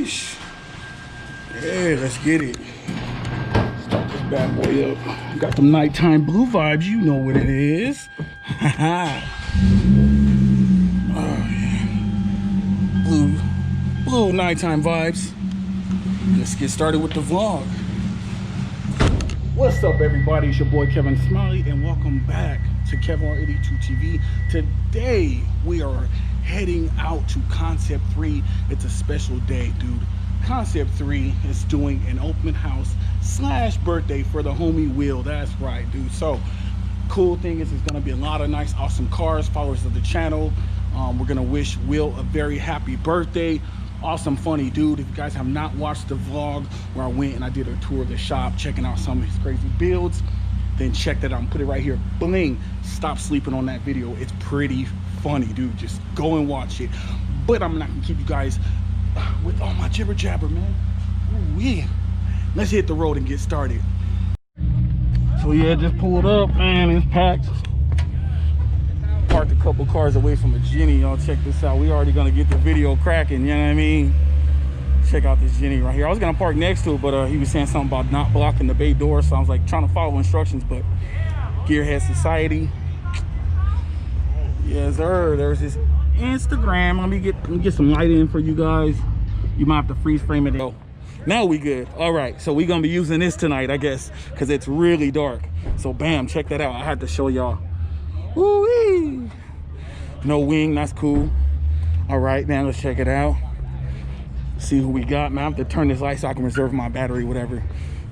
Sheesh. Yeah, let's get it. Start this bad boy up. Got them nighttime blue vibes. You know what it is. Oh, yeah. Blue nighttime vibes. Let's get started with the vlog. What's up, everybody? It's your boy Kevin Smiley, and welcome back to Kevlar82 TV. Today we are heading out to Concept 3. It's a special day, dude. Concept 3 is doing an open house / birthday for the homie Will. That's right, dude. So cool thing is it's gonna be a lot of nice, awesome cars, followers of the channel. We're gonna wish Will a very happy birthday. Awesome, funny dude. If you guys have not watched the vlog where I went and I did a tour of the shop, checking out some of his crazy builds, then check that out and put it right here. Bling. Stop sleeping on that video. It's pretty funny, dude. Just go and watch it. But I'm not gonna keep you guys with all my jibber jabber, man. Ooh, yeah. Let's hit the road and get started. So yeah, just pulled up, man. It's packed. Parked a couple cars away from a Jenny. Y'all check this out. We already gonna get the video cracking, you know what I mean? Check out this Jenny right here. I was gonna park next to it, but he was saying something about not blocking the bay door, so I was like trying to follow instructions. But Gearhead Society, yes sir. There's this Instagram. Let me get some light in for you guys. You might have to freeze frame it. Oh, now we good. All right, so we're gonna be using this tonight, I guess, because it's really dark. So bam, check that out. I had to show y'all. Woo-wee. No wing, that's cool. All right, now let's check it out. See who we got, man. I have to turn this light so I can reserve my battery, whatever.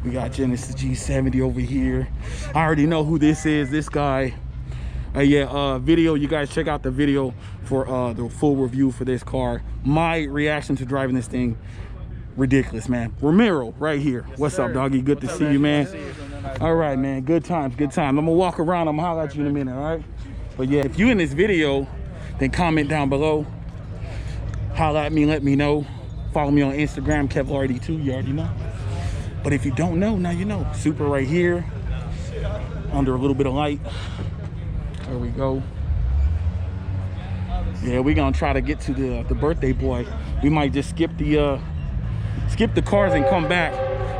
We got Genesis G70 over here. I already know who this is, this guy. Video, you guys check out the video for the full review for this car. My reaction to driving this thing, ridiculous, man. Ramiro right here. Yes, what's up, doggy? Good to see you, man. All right, man. Good times, good times. I'm gonna walk around. I'm gonna holler at you in a minute, all right? But yeah, if you in this video, then comment down below. Holler at me, let me know. Follow me on Instagram, Kevlar82. You already know. But if you don't know, now you know. Super right here, under a little bit of light. There we go. Yeah, we're gonna try to get to the birthday boy. We might just skip the cars and come back.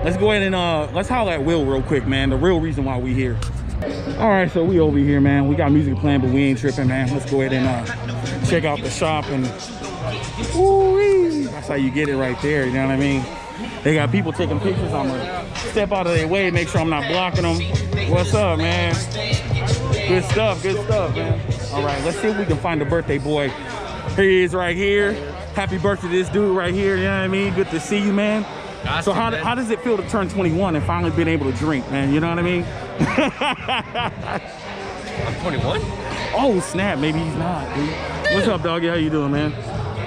Let's go ahead and let's holler at Will real quick, man. The real reason why we here. All right, so we over here, man. We got music playing, but we ain't tripping, man. Let's go ahead and check out the shop and woo-wee. That's how you get it right there. You know what I mean? They got people taking pictures. I'm gonna step out of their way, make sure I'm not blocking them. What's up, man? Good stuff, man. All right, let's see if we can find the birthday boy. Here he is right here. Happy birthday to this dude right here, you know what I mean? Good to see you, man. So how does it feel to turn 21 and finally been able to drink, man? You know what I mean? I'm 21? Oh, snap, maybe he's not, dude. What's up, doggy? How you doing, man?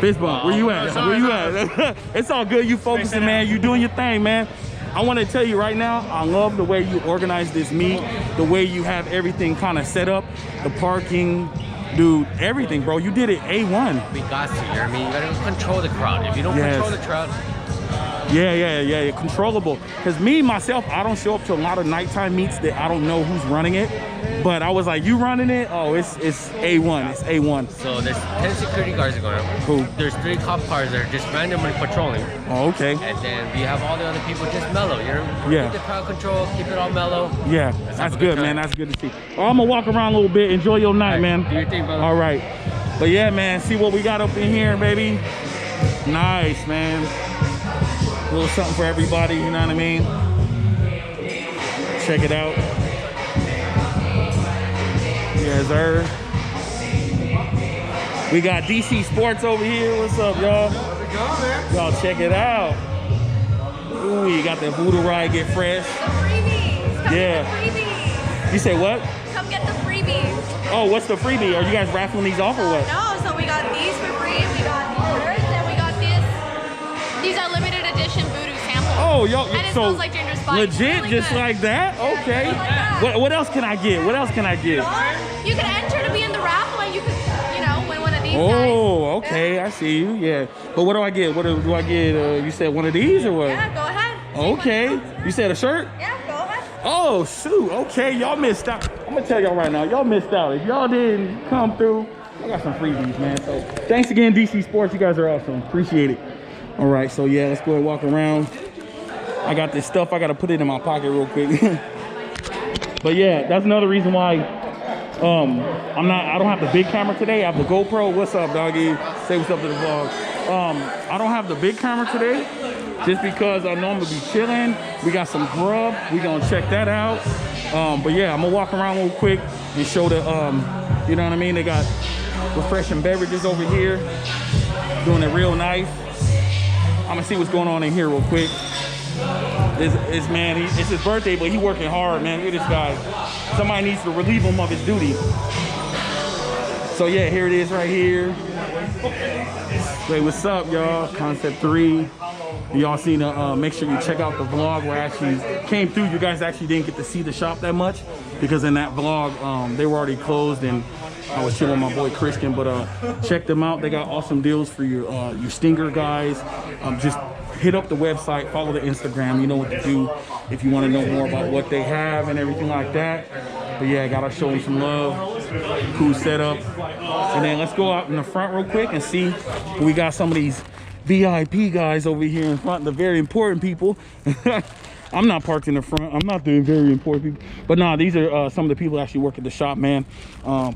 Fist bump, where you at? Where you at? It's all good, you focusing, man. You doing your thing, man. I want to tell you right now, I love the way you organize this meet, the way you have everything kind of set up, the parking, dude, everything, bro. You did it A1. We got to, you know what I mean? You gotta control the crowd. If you don't control the crowd. Yeah, controllable. Because me, myself, I don't show up to a lot of nighttime meets that I don't know who's running it. But I was like, you running it? Oh, it's A1, it's A1. So there's 10 security guards going on. Cool. There's 3 cop cars that are just randomly patrolling. Oh, okay. And then we have all the other people just mellow, you know? Yeah. Keep the crowd control, keep it all mellow. Yeah, that's good, man. That's good to see. Well, I'm gonna walk around a little bit. Enjoy your night, man. Do your thing, brother. All right. But yeah, man, see what we got up in here, baby. Nice, man. A little something for everybody, you know what I mean? Check it out. Yes, sir. We got DC Sports over here. What's up, y'all? How's it going, man? Y'all check it out. Ooh, you got the Voodoo Ride Get Fresh. The freebies. Come Yeah. get the freebies. You say what? Come get the freebies. Oh, what's the freebie? Are you guys raffling these off or what? No, so we got these for free. We got these shirts and we got this. These are limited edition voodoo samples. Oh, yo, And it so smells like Ginger's Spice. legit, Really just good. like that? Yeah, Okay. just like that. What else can I get? What else can I get? You can enter to be in the raffle and you could, win one of these Oh, guys. okay, I see you. Yeah, but what do I get? What do I get? You said one of these or what? Yeah, go ahead. Okay, you said a shirt? Yeah, go ahead. Oh shoot, okay, y'all missed out. I'm gonna tell y'all right now, y'all missed out. If y'all didn't come through, I got some freebies, man. So thanks again, DC Sports. You guys are awesome. Appreciate it. All right, so yeah, let's go and walk around. I got this stuff. I got to put it in my pocket real quick. But yeah, that's another reason why I don't have the big camera today. I have the GoPro. What's up, doggy? Say what's up to the vlog. I don't have the big camera today just because I know I'm gonna be chilling. We got some grub. We gonna check that out. But yeah, I'm gonna walk around real quick and show the, you know what I mean? They got refreshing beverages over here, doing it real nice. I'm gonna see what's going on in here real quick. This man, it's his birthday, but he working hard, man. Look at this guy. Somebody needs to relieve him of his duty. So yeah, here it is right here. Hey, what's up, y'all? Concept 3. Y'all seen make sure you check out the vlog where I actually came through. You guys actually didn't get to see the shop that much because in that vlog, they were already closed and I was chilling with my boy Christian, but check them out. They got awesome deals for your Stinger guys. Just hit up the website, follow the Instagram. You know what to do if you want to know more about what they have and everything like that. But yeah, I gotta show them some love. Cool setup. And then let's go out in the front real quick and see. We got some of these VIP guys over here in front, the very important people. I'm not parked in the front. I'm not the very important people. But nah, these are some of the people that actually work at the shop, man.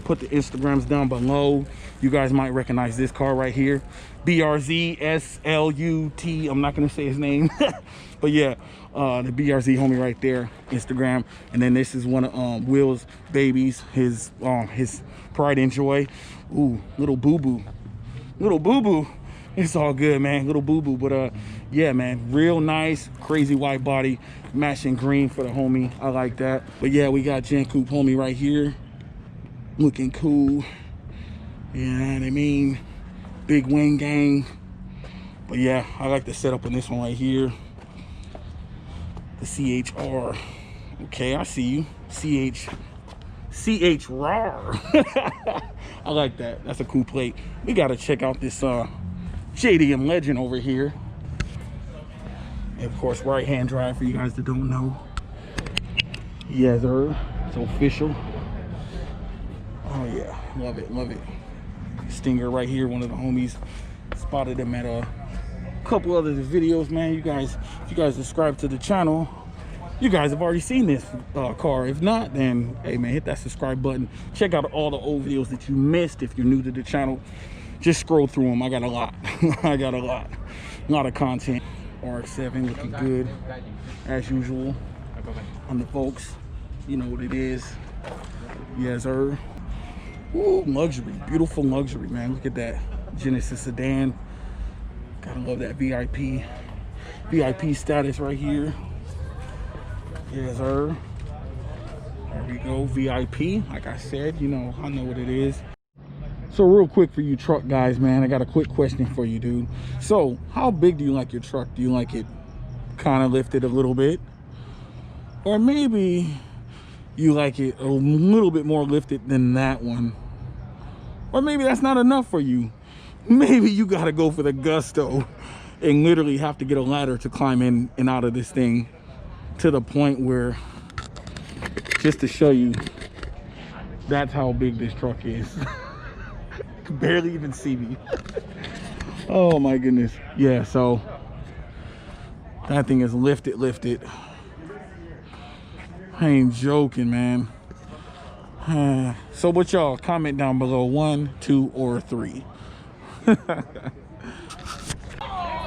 Put the Instagrams down below. You guys might recognize this car right here. BRZ SLUT. I'm not gonna say his name. But yeah, the BRZ homie right there, Instagram. And then this is one of Will's babies, his pride and joy. Ooh, little boo-boo. Little boo-boo. It's all good, man. Little boo-boo. But yeah, man, real nice, crazy white body, matching green for the homie. I like that. But yeah, we got Gen Coupe homie right here, looking cool. You know what I mean? Big wing gang. But yeah, I like the setup on this one right here. The CHR. Okay, I see you. CH RAR. I like that. That's a cool plate. We gotta check out this JDM Legend over here. And of course, right-hand drive for you guys that don't know. Yes, sir. It's official. Oh yeah, love it, love it. Stinger right here, one of the homies. Spotted him at a couple other videos, man. You guys, if you guys subscribe to the channel, you guys have already seen this car. If not, then hey man, hit that subscribe button. Check out all the old videos that you missed if you're new to the channel. Just scroll through them. I got a lot. I got a lot of content. RX-7 looking good as usual on the folks. You know what it is. Yes, sir. Ooh, luxury, beautiful luxury, man. Look at that Genesis sedan. Gotta love that VIP status right here. Yes, sir. There we go, VIP. Like I said, you know, I know what it is. So real quick for you truck guys, man, I got a quick question for you, dude. So how big do you like your truck? Do you like it kind of lifted a little bit? Or maybe you like it a little bit more lifted than that one? Or maybe that's not enough for you. Maybe you got to go for the gusto and literally have to get a ladder to climb in and out of this thing, to the point where, just to show you, that's how big this truck is. Barely even see me. Oh my goodness. Yeah, so that thing is lifted. I ain't joking, man. So what y'all comment down below, 1, 2, or 3?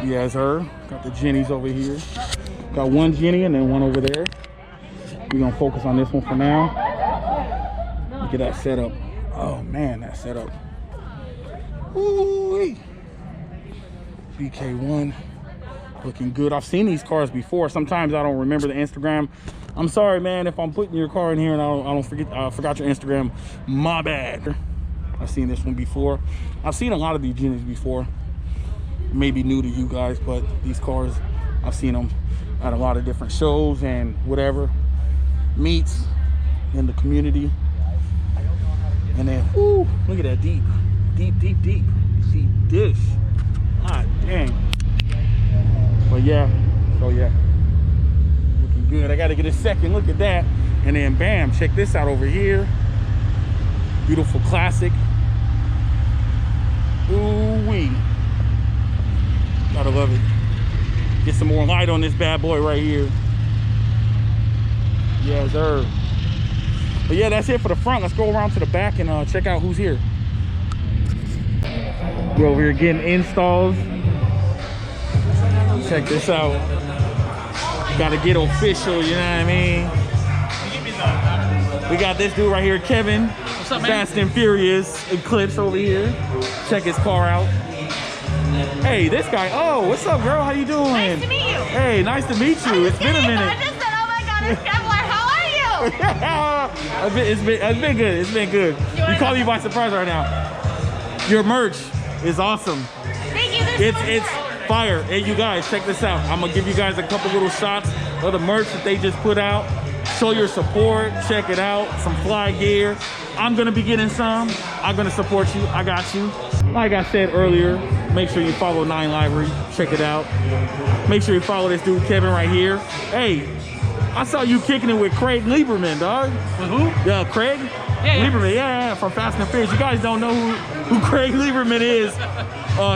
Yes, sir. Got the Jennies over here. Got one Jenny and then one over there. We're gonna focus on this one for now. Look at that setup. Oh man, that setup. Ooh, BK1 looking good. I've seen these cars before. Sometimes I don't remember the Instagram. I'm sorry, man, if I'm putting your car in here and I forgot your Instagram. My bad. I've seen this one before. I've seen a lot of these Jennies before. Maybe new to you guys, but these cars, I've seen them at a lot of different shows and whatever, meets in the community. And then, ooh, look at that deep dish. Ah, dang. But yeah, so yeah, looking good. I gotta get a second look at that. And then bam, check this out over here. Beautiful classic. Ooh wee. Gotta love it. Get some more light on this bad boy right here. Yeah, sir. But yeah, that's it for the front. Let's go around to the back and check out who's here. We're over here getting installs. Check this out. Gotta get official, you know what I mean? We got this dude right here, Kevin. What's up, man? Fast and Furious Eclipse over here. Check his car out. Hey, this guy. Oh, what's up, girl? How you doing? Nice to meet you. Hey, nice to meet you. It's been a minute. I just said, oh my God, it's Kevlar. How are you? It's been good. It's been good. You caught me by surprise right now. Your merch is awesome. Thank you. There's so It's much. fire. Hey, you guys, check this out. I'm gonna give you guys a couple little shots of the merch that they just put out. Show your support. Check it out. Some fly gear. I'm gonna be getting some. I'm gonna support you. I got you. Like I said earlier, make sure you follow 9 Livery. Check it out. Make sure you follow this dude Kevin right here. Hey, I saw you kicking it with Craig Lieberman, dog. With who? Yeah, Craig Lieberman. Yeah, from Fast and Furious. You guys don't know who Craig Lieberman is.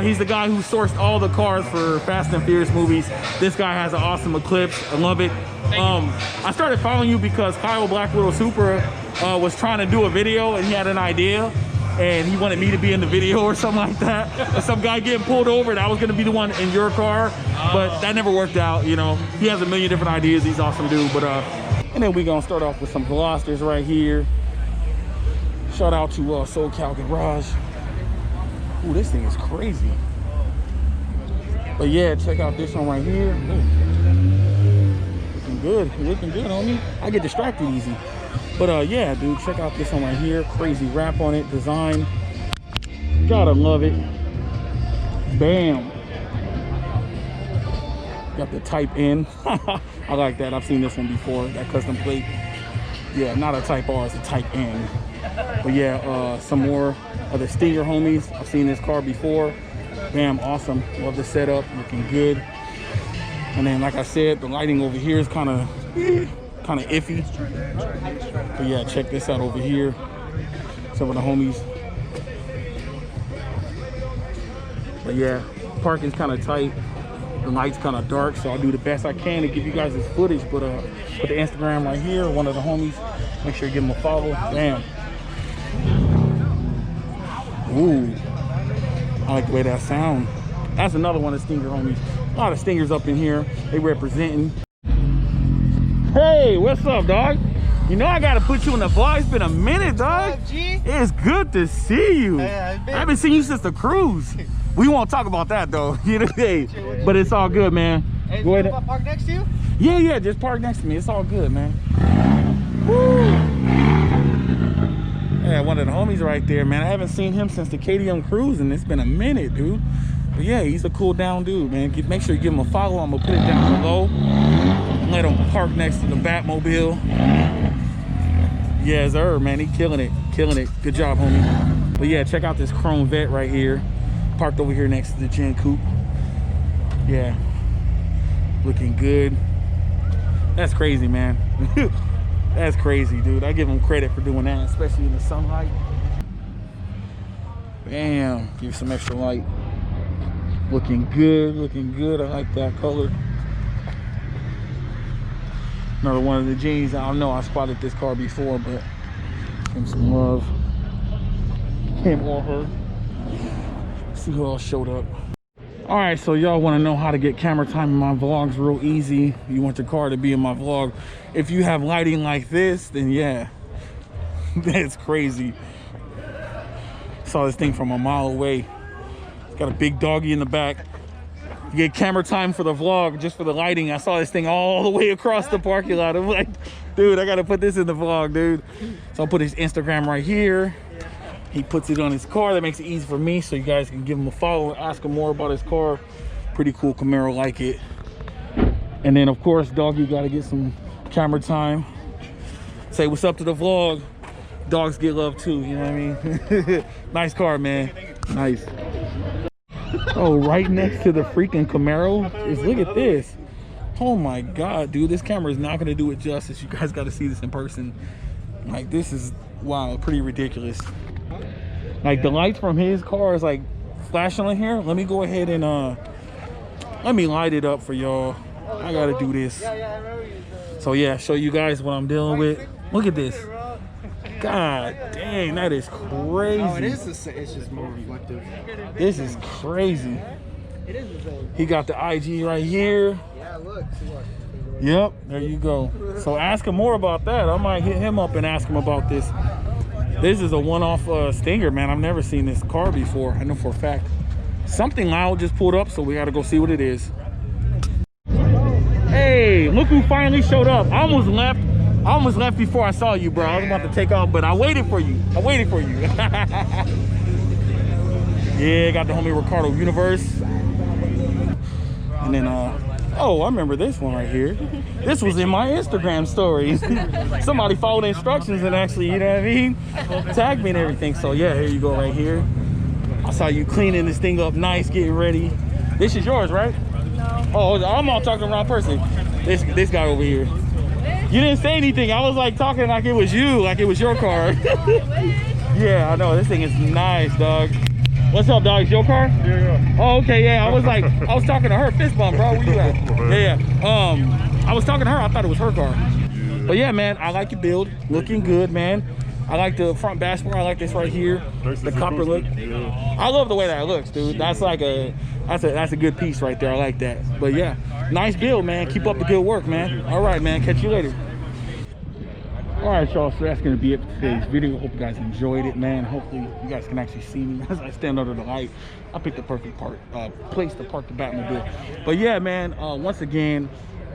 He's the guy who sourced all the cars for Fast and Furious movies. This guy has an awesome Eclipse. I love it. I started following you because Kyle Black Widow Super was trying to do a video and he had an idea and he wanted me to be in the video or something like that. Some guy getting pulled over and I was gonna be the one in your car, but that never worked out, you know. He has a million different ideas. He's an awesome dude, but and then we gonna start off with some Velosters right here. Shout out to SoCal Garage. Ooh, this thing is crazy. But yeah, check out this one right here. Ooh. Looking good, homie. I get distracted easy. But yeah, dude, check out this one right here. Crazy wrap on it, design. Gotta love it. Bam. Got the Type N. I like that. I've seen this one before, that custom plate. Yeah, not a Type R, it's a Type N. But yeah, some more of the Stinger homies. I've seen this car before. Bam, awesome. Love the setup, looking good. And then, like I said, the lighting over here is kind of iffy. But yeah, check this out over here. Some of the homies. But yeah, parking's kind of tight. The light's kind of dark, so I'll do the best I can to give you guys this footage. But put the Instagram right here, one of the homies. Make sure you give them a follow. Bam. Ooh, I like the way that sounds. That's another one of the Stinger homies. A lot of Stingers up in here. They representing. Hey, what's up, dog? You know I gotta put you in the vlog. It's been a minute, dog. What's up, G? It's good to see you. Hey, I haven't seen you since the cruise. We won't talk about that though. You know, hey, but it's all good, man. Hey, Go ahead. park next to you? Yeah, just park next to me. It's all good, man. Woo. Yeah, one of the homies right there, man. I haven't seen him since the KTM cruise, and it's been a minute, dude. But yeah, he's a cool down dude, man. Make sure you give him a follow. I'm gonna put it down below. Let him park next to the Batmobile. Yeah, sir, man. He killing it. Good job, homie. But yeah, check out this chrome vet right here. Parked over here next to the Gen Coupe. Yeah, looking good. That's crazy, man. That's crazy, dude. I give him credit for doing that, especially in the sunlight. Bam, give some extra light. Looking good. I like that color. Another one of the G's. I don't know, I spotted this car before, but give him some love. Him or her. See who else showed up. All right, so y'all want to know how to get camera time in my vlogs real easy. You want your car to be in my vlog. If you have lighting like this, then yeah, that's crazy. Saw this thing from a mile away. It's got a big doggy in the back. You get camera time for the vlog just for the lighting. I saw this thing all the way across the parking lot. I'm like, dude, I gotta put this in the vlog, dude. So I'll put his Instagram right here. He puts it on his car. That makes it easy for me, so you guys can give him a follow and ask him more about his car. Pretty cool Camaro, like it. And then of course, doggy gotta get some camera time. Say what's up to the vlog. Dogs get love too, you know what I mean? Nice car, man. Nice. Oh, right next to the freaking Camaro is, look at this. Oh my God, dude, this camera is not gonna do it justice. You guys gotta see this in person. Like, this is, wow, pretty ridiculous. Like, the lights from his car is like flashing on here. Let me go ahead and Let me light it up for y'all. I gotta do this. So yeah, show you guys what I'm dealing with. Look at this. God dang, that is crazy. Oh, it is. It's just more reflective. This is crazy. It is the same. He got the IG right here. Yeah, look. See what? Yep, there you go. So ask him more about that. I might hit him up and ask him about this. This is a one-off Stinger, man. I've never seen this car before. I know for a fact. Something loud just pulled up, so we got to go see what it is. Hey, look who finally showed up. I almost left before I saw you, bro. I was about to take off, but I waited for you. Yeah, got the homie Ricardo Universe. And then, oh, I remember this one right here. This was in my Instagram stories. Somebody followed the instructions and actually, you know what I mean? Tagged me and everything. So yeah, here you go right here. I saw you cleaning this thing up nice, getting ready. This is yours, right? No. Oh, I'm all talking to the wrong person. This guy over here. You didn't say anything. I was like talking like it was you, like it was your car. Yeah, I know. This thing is nice, dog. What's up, dog? It's your car? Yeah. Oh, okay, yeah. I was talking to her. Fist bump, bro. Where you at? Yeah. I was talking to her. I thought it was her car. But yeah, man, I like your build. Looking good, man. I like the front bash bar. I like this right here. The copper look. I love the way that looks, dude. That's like that's a good piece right there. I like that. But yeah, nice build, man. Keep up the good work, man. All right, man. Catch you later. All right, y'all, so that's gonna be it for today's video. Hope you guys enjoyed it, man. Hopefully you guys can actually see me as I stand under the light. I picked the perfect place to park the Batmobile. But yeah, man, once again,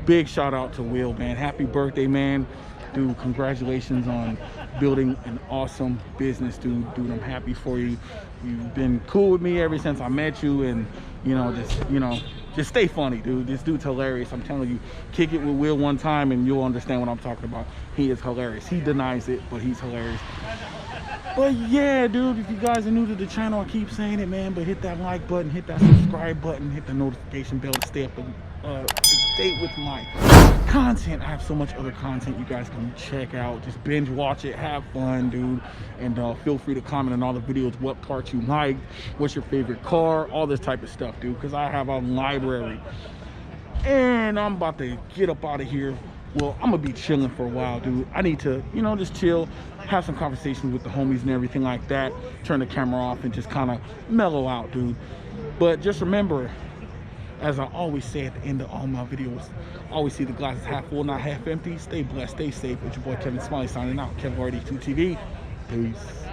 big shout out to Will, man. Happy birthday, man. Dude, congratulations on building an awesome business, dude. I'm happy for you. You've been cool with me ever since I met you, and just stay funny, dude. This dude's hilarious. I'm telling you, kick it with Will one time and you'll understand what I'm talking about. He is hilarious. He denies it, but he's hilarious. But yeah, dude, if you guys are new to the channel, I keep saying it, man, but hit that like button, hit that subscribe button, hit the notification bell to stay up to date with my content. I have so much other content you guys can check out. Just binge watch it, have fun, dude, and feel free to comment on all the videos what parts you liked, what's your favorite car, all this type of stuff, dude, because I have a library. And I'm about to get up out of here. Well, I'm gonna be chilling for a while, dude. I need to, just chill, have some conversations with the homies and everything like that, turn the camera off and just kind of mellow out, dude. But just remember, as I always say at the end of all my videos, always see the glasses half full, not half empty. Stay blessed, stay safe. It's your boy Kevin Smiley signing out. Kevin 82 TV. Peace.